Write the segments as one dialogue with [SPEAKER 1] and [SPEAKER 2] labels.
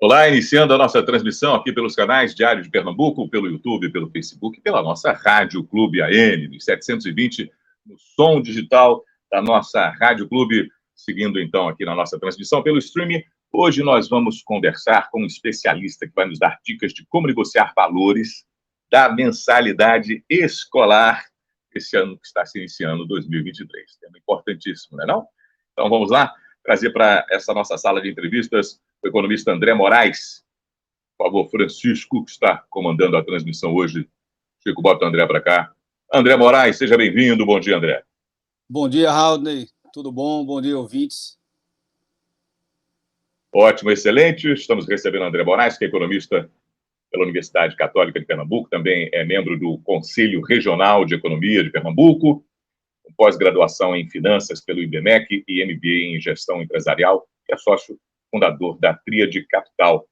[SPEAKER 1] Olá, iniciando a nossa transmissão aqui pelos canais Diário de Pernambuco, pelo YouTube, pelo Facebook, pela nossa Rádio Clube AM, nos 720, no som digital da nossa Rádio Clube, seguindo então aqui na nossa transmissão pelo streaming. Hoje nós vamos conversar com um especialista que vai nos dar dicas de como negociar valores da mensalidade escolar esse ano que está se iniciando, 2023. Tema importantíssimo, não é não? Então vamos lá, trazer para essa nossa sala de entrevistas o economista André Moraes. Por favor, Francisco, que está comandando a transmissão hoje. Chico, bota o André para cá. André Moraes, seja bem-vindo. Bom dia, André.
[SPEAKER 2] Bom dia, Haldney. Tudo bom? Bom dia, ouvintes.
[SPEAKER 1] Ótimo, excelente. Estamos recebendo André Moraes, que é economista pela Universidade Católica de Pernambuco, também é membro do Conselho Regional de Economia de Pernambuco, com pós-graduação em Finanças pelo IBMEC e MBA em Gestão Empresarial, e é sócio fundador da Tríade Capital.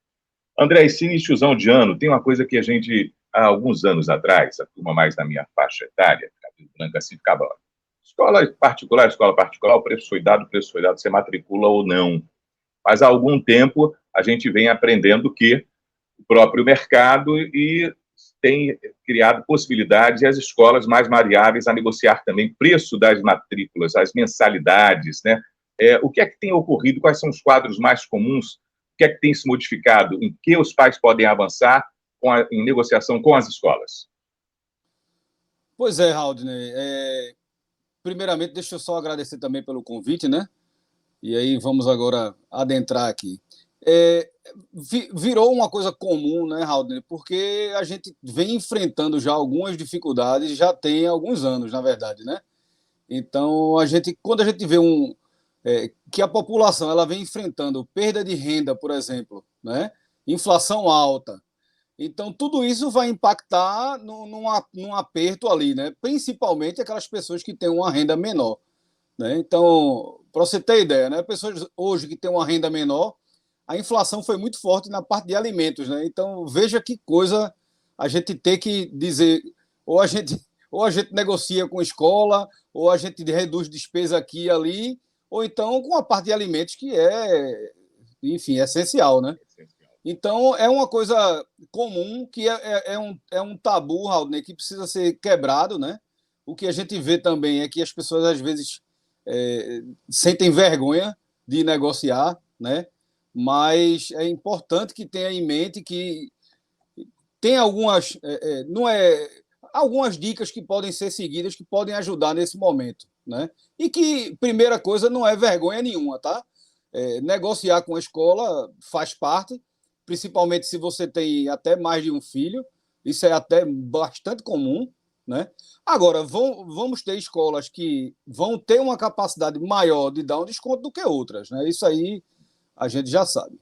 [SPEAKER 1] André, esse iníciozão de ano tem uma coisa que a gente, há alguns anos atrás, a turma mais da minha faixa etária, cabelo branco assim, ficava escola particular, o preço foi dado, você matricula ou não. Mas há algum tempo a gente vem aprendendo que o próprio mercado e tem criado possibilidades e as escolas mais maleáveis a negociar também o preço das matrículas, as mensalidades, né? O que é que tem ocorrido? Quais são os quadros mais comuns? O que é que tem se modificado? Em que os pais podem avançar em negociação com as escolas?
[SPEAKER 2] Pois é, Haldney. Primeiramente, deixa eu só agradecer também pelo convite, né? E aí vamos agora adentrar aqui. Virou uma coisa comum, né, Haldney? Porque a gente vem enfrentando já algumas dificuldades, já tem alguns anos, na verdade, né? Então, quando a gente vê que a população ela vem enfrentando perda de renda, por exemplo, né? Inflação alta. Então, tudo isso vai impactar num aperto ali, né? Principalmente aquelas pessoas que têm uma renda menor, né? Então, para você ter ideia, né? Pessoas hoje que têm uma renda menor, a inflação foi muito forte na parte de alimentos, né? Então, veja que coisa a gente tem que dizer, ou a gente negocia com a escola, ou a gente reduz despesa aqui e ali, ou então com a parte de alimentos que enfim, essencial, né? Então, é uma coisa comum que é um tabu, Haldney, que precisa ser quebrado, né? O que a gente vê também é que as pessoas, às vezes, sentem vergonha de negociar, né? Mas é importante que tenha em mente que tem algumas dicas que podem ser seguidas, que podem ajudar nesse momento, né? E que, primeira coisa, não é vergonha nenhuma, tá? Negociar com a escola faz parte, principalmente se você tem até mais de um filho, isso é até bastante comum, né? Agora, vamos ter escolas que vão ter uma capacidade maior de dar um desconto do que outras, né? Isso aí a gente já sabe.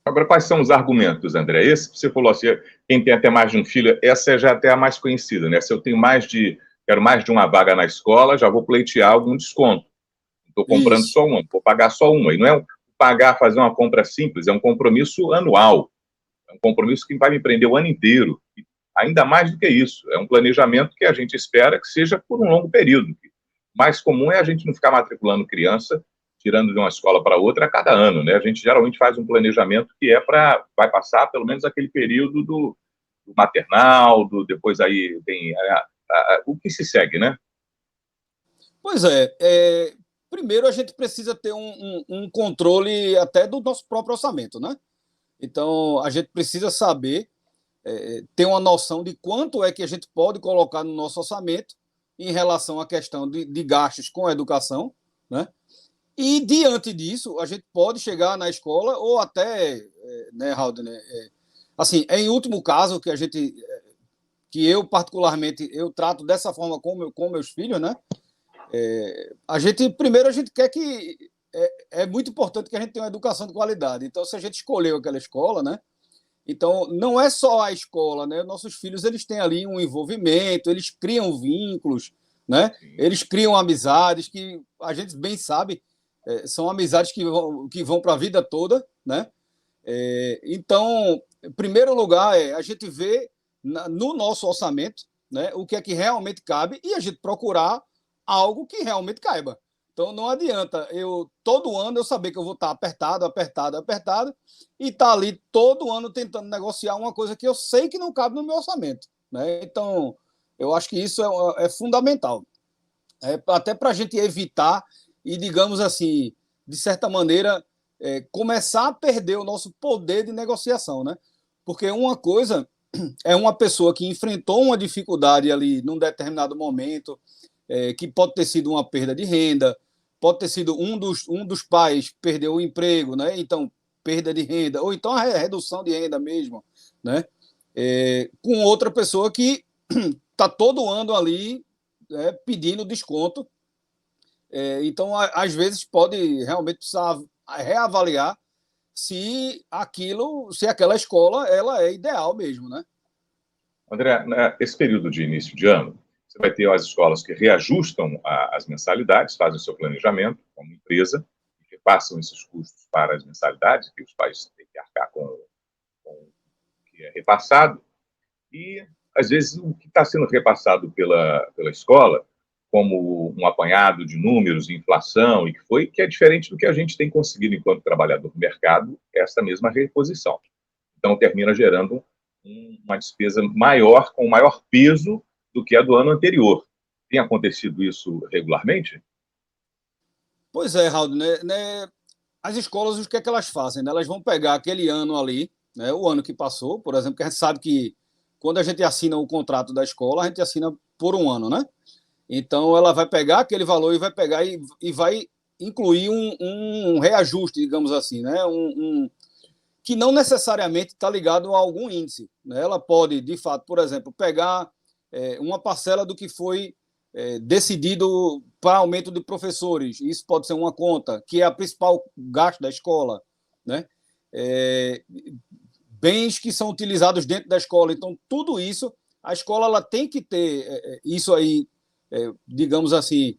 [SPEAKER 1] Agora, quais são os argumentos, André? Esse que você falou assim, quem tem até mais de um filho, essa é já até a mais conhecida, né? Se eu quero mais de uma vaga na escola, já vou pleitear algum desconto. Estou comprando
[SPEAKER 2] Isso.
[SPEAKER 1] só uma, vou pagar só uma. E não é fazer uma compra simples, é um compromisso anual. É um compromisso que vai me prender o ano inteiro. E ainda mais do que isso, é um planejamento que a gente espera que seja por um longo período. O mais comum é a gente não ficar matriculando criança, tirando de uma escola para outra a cada ano, né? A gente geralmente faz um planejamento que vai passar pelo menos aquele período do maternal, depois aí tem o que se segue, né?
[SPEAKER 2] Pois primeiro a gente precisa ter um controle até do nosso próprio orçamento, né? Então, a gente precisa saber, ter uma noção de quanto é que a gente pode colocar no nosso orçamento em relação à questão de gastos com a educação, né? E, diante disso, a gente pode chegar na escola ou até, né, Haldney, assim, em último caso, que eu, particularmente, eu trato dessa forma com meus filhos, né? Primeiro, a gente quer que... É muito importante que a gente tenha uma educação de qualidade. Então, se a gente escolheu aquela escola, né? Então, não é só a escola, né? Nossos filhos, eles têm ali um envolvimento, eles criam vínculos, né? Eles criam amizades que a gente bem sabe, são amizades que vão para a vida toda, né? Então, em primeiro lugar, a gente vê no nosso orçamento, né, o que é que realmente cabe e a gente procurar algo que realmente caiba. Então não adianta todo ano eu saber que eu vou estar apertado, e estar ali todo ano tentando negociar uma coisa que eu sei que não cabe no meu orçamento, né? Então eu acho que isso é fundamental, até para a gente evitar e, digamos assim, de certa maneira, começar a perder o nosso poder de negociação, né? Porque uma coisa é uma pessoa que enfrentou uma dificuldade ali num determinado momento, que pode ter sido uma perda de renda, pode ter sido um dos pais perdeu o emprego, né? Então, perda de renda, ou então a redução de renda mesmo, né? Com outra pessoa que está todo ano ali pedindo desconto. Então, às vezes, pode realmente precisar reavaliar se aquela escola ela é ideal mesmo, né?
[SPEAKER 1] André, esse período de início de ano, você vai ter as escolas que reajustam as mensalidades, fazem o seu planejamento como empresa, e repassam esses custos para as mensalidades, que os pais têm que arcar com o que é repassado. E, às vezes, o que está sendo repassado pela escola, como um apanhado de números, inflação, que é diferente do que a gente tem conseguido enquanto trabalhador do mercado, essa mesma reposição. Então, termina gerando uma despesa maior, com maior peso do que a do ano anterior. Tem acontecido isso regularmente?
[SPEAKER 2] Pois é, Raul, né? As escolas, o que é que elas fazem? Né? Elas vão pegar aquele ano ali, né? O ano que passou, por exemplo, que a gente sabe que quando a gente assina o contrato da escola, a gente assina por um ano, né? Então, ela vai pegar aquele valor e vai pegar e vai incluir um reajuste, digamos assim, né? Que não necessariamente está ligado a algum índice, né? Ela pode, de fato, por exemplo, pegar uma parcela do que foi decidido para aumento de professores. Isso pode ser uma conta, que é a principal gasto da escola, né? Bens que são utilizados dentro da escola. Então, tudo isso, a escola ela tem que ter isso aí, digamos assim,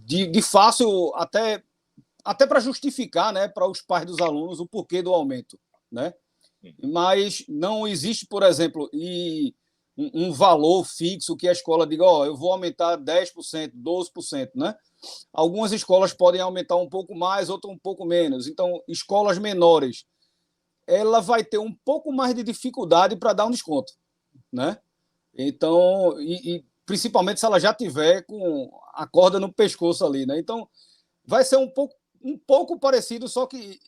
[SPEAKER 2] de fácil até para justificar, né, para os pais dos alunos o porquê do aumento, né? Mas não existe, por exemplo, um valor fixo que a escola diga, eu vou aumentar 10%, 12%, né? Algumas escolas podem aumentar um pouco mais, outras um pouco menos. Então, escolas menores, ela vai ter um pouco mais de dificuldade para dar um desconto, né? Então, principalmente se ela já tiver com a corda no pescoço ali, né? Então, vai ser um pouco parecido, só que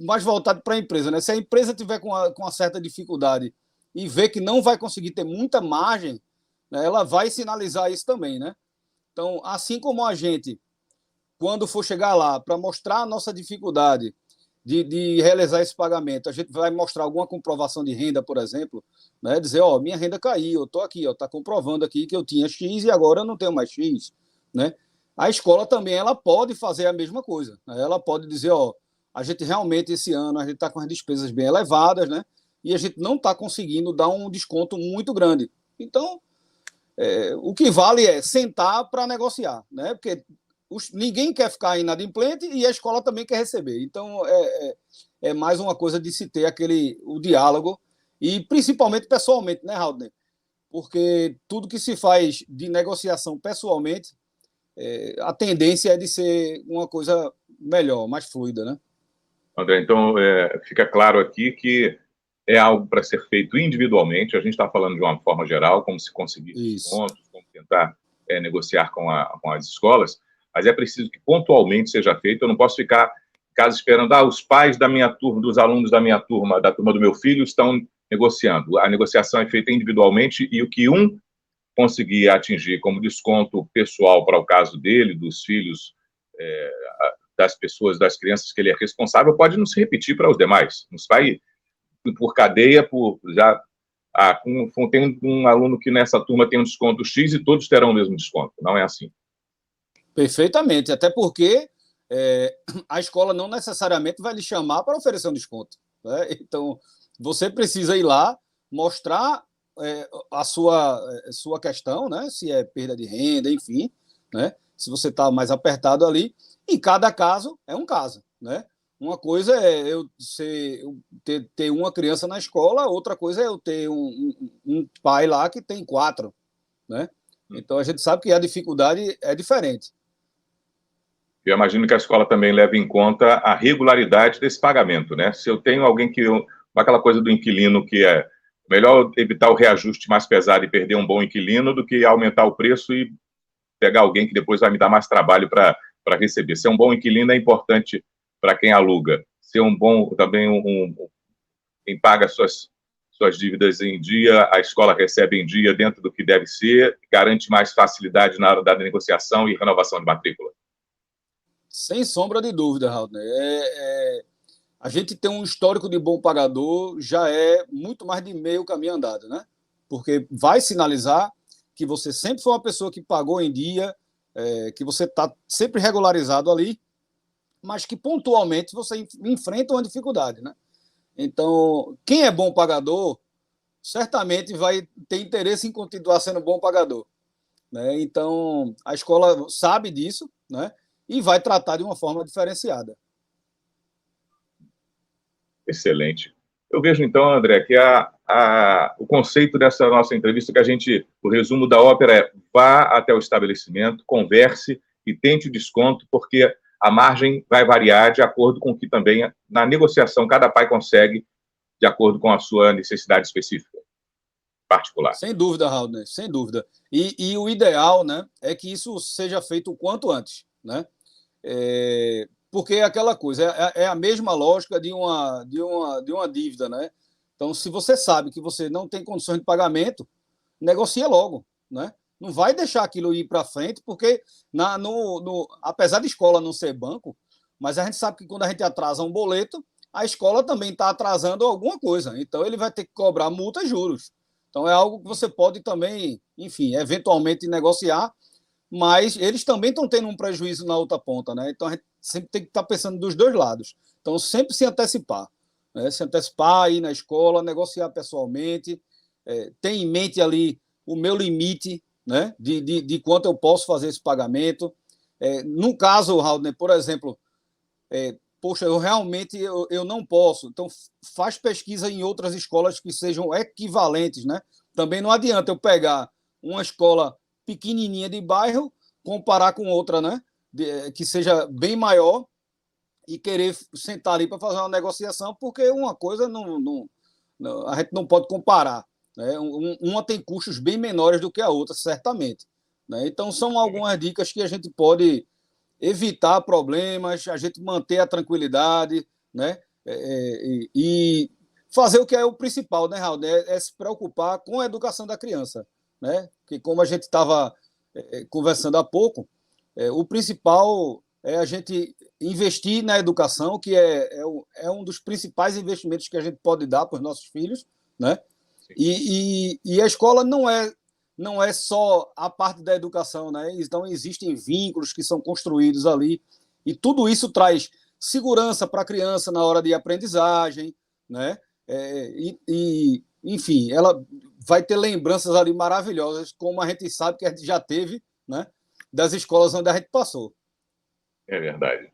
[SPEAKER 2] mais voltado para a empresa, né? Se a empresa tiver com uma certa dificuldade e ver que não vai conseguir ter muita margem, né, ela vai sinalizar isso também, né? Então, assim como a gente, quando for chegar lá para mostrar a nossa dificuldade de realizar esse pagamento, a gente vai mostrar alguma comprovação de renda, por exemplo, né? Dizer, minha renda caiu, eu estou aqui, está comprovando aqui que eu tinha X e agora eu não tenho mais X, né? A escola também ela pode fazer a mesma coisa, né? Ela pode dizer, a gente realmente esse ano a gente está com as despesas bem elevadas, né? E a gente não está conseguindo dar um desconto muito grande. Então, o que vale é sentar para negociar, né? Porque ninguém quer ficar inadimplente e a escola também quer receber. Então, é mais uma coisa de se ter o diálogo, e principalmente pessoalmente, né, Haldner? Porque tudo que se faz de negociação pessoalmente, a tendência é de ser uma coisa melhor, mais fluida, né?
[SPEAKER 1] André, então fica claro aqui que é algo para ser feito individualmente. A gente está falando de uma forma geral, como se conseguir
[SPEAKER 2] Isso.
[SPEAKER 1] descontos, como tentar negociar com as escolas, mas é preciso que pontualmente seja feito. Eu não posso ficar em casa esperando, os pais da minha turma, dos alunos da turma do meu filho, estão negociando. A negociação é feita individualmente e o que um conseguir atingir como desconto pessoal para o caso dele, dos filhos, das pessoas, das crianças que ele é responsável, pode não se repetir para os demais. Não se vai por cadeia, tem um aluno que nessa turma tem um desconto X e todos terão o mesmo desconto. Não é assim.
[SPEAKER 2] Perfeitamente, até porque a escola não necessariamente vai lhe chamar para oferecer um desconto, né? Então, você precisa ir lá, mostrar a sua questão, né? Se é perda de renda, enfim, né? Se você está mais apertado ali, e cada caso é um caso, né? Uma coisa é eu ter uma criança na escola, outra coisa é eu ter um pai lá que tem 4, né? Então a gente sabe que a dificuldade é diferente.
[SPEAKER 1] Eu imagino que a escola também leva em conta a regularidade desse pagamento, né? Se eu tenho alguém aquela coisa do inquilino que é melhor evitar o reajuste mais pesado e perder um bom inquilino do que aumentar o preço e pegar alguém que depois vai me dar mais trabalho para receber. Ser um bom inquilino é importante para quem aluga. Ser um bom, também quem paga suas dívidas em dia, a escola recebe em dia dentro do que deve ser, garante mais facilidade na hora da negociação e renovação de matrícula.
[SPEAKER 2] Sem sombra de dúvida, Raul. A gente tem um histórico de bom pagador, já é muito mais de meio caminho andado, né? Porque vai sinalizar que você sempre foi uma pessoa que pagou em dia, que você está sempre regularizado ali, mas que pontualmente você enfrenta uma dificuldade, né? Então, quem é bom pagador, certamente vai ter interesse em continuar sendo bom pagador, né? Então, a escola sabe disso, né? E vai tratar de uma forma diferenciada.
[SPEAKER 1] Excelente. Eu vejo, então, André, que o conceito dessa nossa entrevista, o resumo da ópera é: vá até o estabelecimento, converse e tente o desconto, porque a margem vai variar de acordo com o que também, na negociação, cada pai consegue, de acordo com a sua necessidade específica, particular.
[SPEAKER 2] Sem dúvida, Raul, sem dúvida. E o ideal, né, é que isso seja feito o quanto antes, né? Porque é aquela coisa, é a mesma lógica de uma dívida, né? Então, se você sabe que você não tem condições de pagamento, negocia logo, né? Não vai deixar aquilo ir para frente, porque apesar de escola não ser banco, mas a gente sabe que quando a gente atrasa um boleto, a escola também está atrasando alguma coisa. Então, ele vai ter que cobrar multa e juros. Então, é algo que você pode também, enfim, eventualmente negociar, mas eles também estão tendo um prejuízo na outra ponta, né? Então, a gente sempre tem que estar pensando dos dois lados. Então, sempre se antecipar, né? Se antecipar, ir na escola, negociar pessoalmente, ter em mente ali o meu limite, né? De quanto eu posso fazer esse pagamento. No caso, Raul, por exemplo, poxa, eu não posso. Então, faz pesquisa em outras escolas que sejam equivalentes, né? Também não adianta eu pegar uma escola pequenininha de bairro, comparar com outra, né? Que seja bem maior e querer sentar ali para fazer uma negociação, porque uma coisa a gente não pode comparar, né? Uma tem custos bem menores do que a outra, certamente, né? Então, são algumas dicas que a gente pode evitar problemas, a gente manter a tranquilidade, né? E fazer o que é o principal, né, Raul? É se preocupar com a educação da criança, né? Que, como a gente estava conversando há pouco, o principal é a gente investir na educação, que é um dos principais investimentos que a gente pode dar para os nossos filhos, né? E a escola não é só a parte da educação, né? Então, existem vínculos que são construídos ali, e tudo isso traz segurança para a criança na hora de aprendizagem, né? Enfim, ela vai ter lembranças ali maravilhosas, como a gente sabe que a gente já teve, né? Das escolas onde a gente passou.
[SPEAKER 1] É verdade.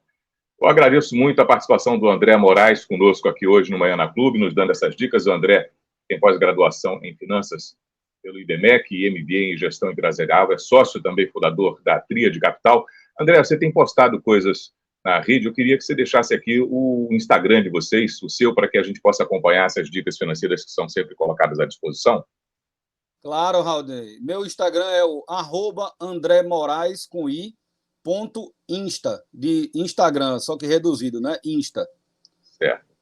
[SPEAKER 1] Eu agradeço muito a participação do André Moraes conosco aqui hoje no Manhã na Clube, nos dando essas dicas. O André tem pós-graduação em Finanças pelo IDMEC e MBA em Gestão Empresarial, é sócio também fundador da Tríade Capital. André, você tem postado coisas na rede, eu queria que você deixasse aqui o Instagram de vocês, o seu, para que a gente possa acompanhar essas dicas financeiras que são sempre colocadas à disposição.
[SPEAKER 2] Claro, Raudney. Meu Instagram é o @André Moraes com i, ponto Insta, de Instagram, só que reduzido, né? Insta.
[SPEAKER 1] Certo.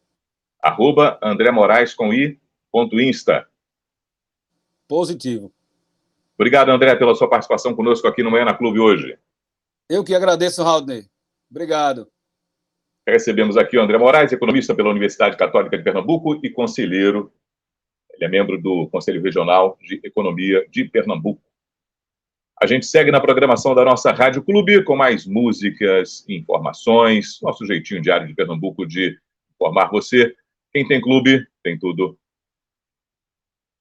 [SPEAKER 1] @André Moraes com i, ponto Insta.
[SPEAKER 2] Positivo.
[SPEAKER 1] Obrigado, André, pela sua participação conosco aqui no Manhã na Clube hoje.
[SPEAKER 2] Eu que agradeço, Raudney. Obrigado.
[SPEAKER 1] Recebemos aqui o André Moraes, economista pela Universidade Católica de Pernambuco e conselheiro. Ele é membro do Conselho Regional de Economia de Pernambuco. A gente segue na programação da nossa Rádio Clube com mais músicas, informações, nosso jeitinho diário de Pernambuco de informar você. Quem tem clube, tem tudo.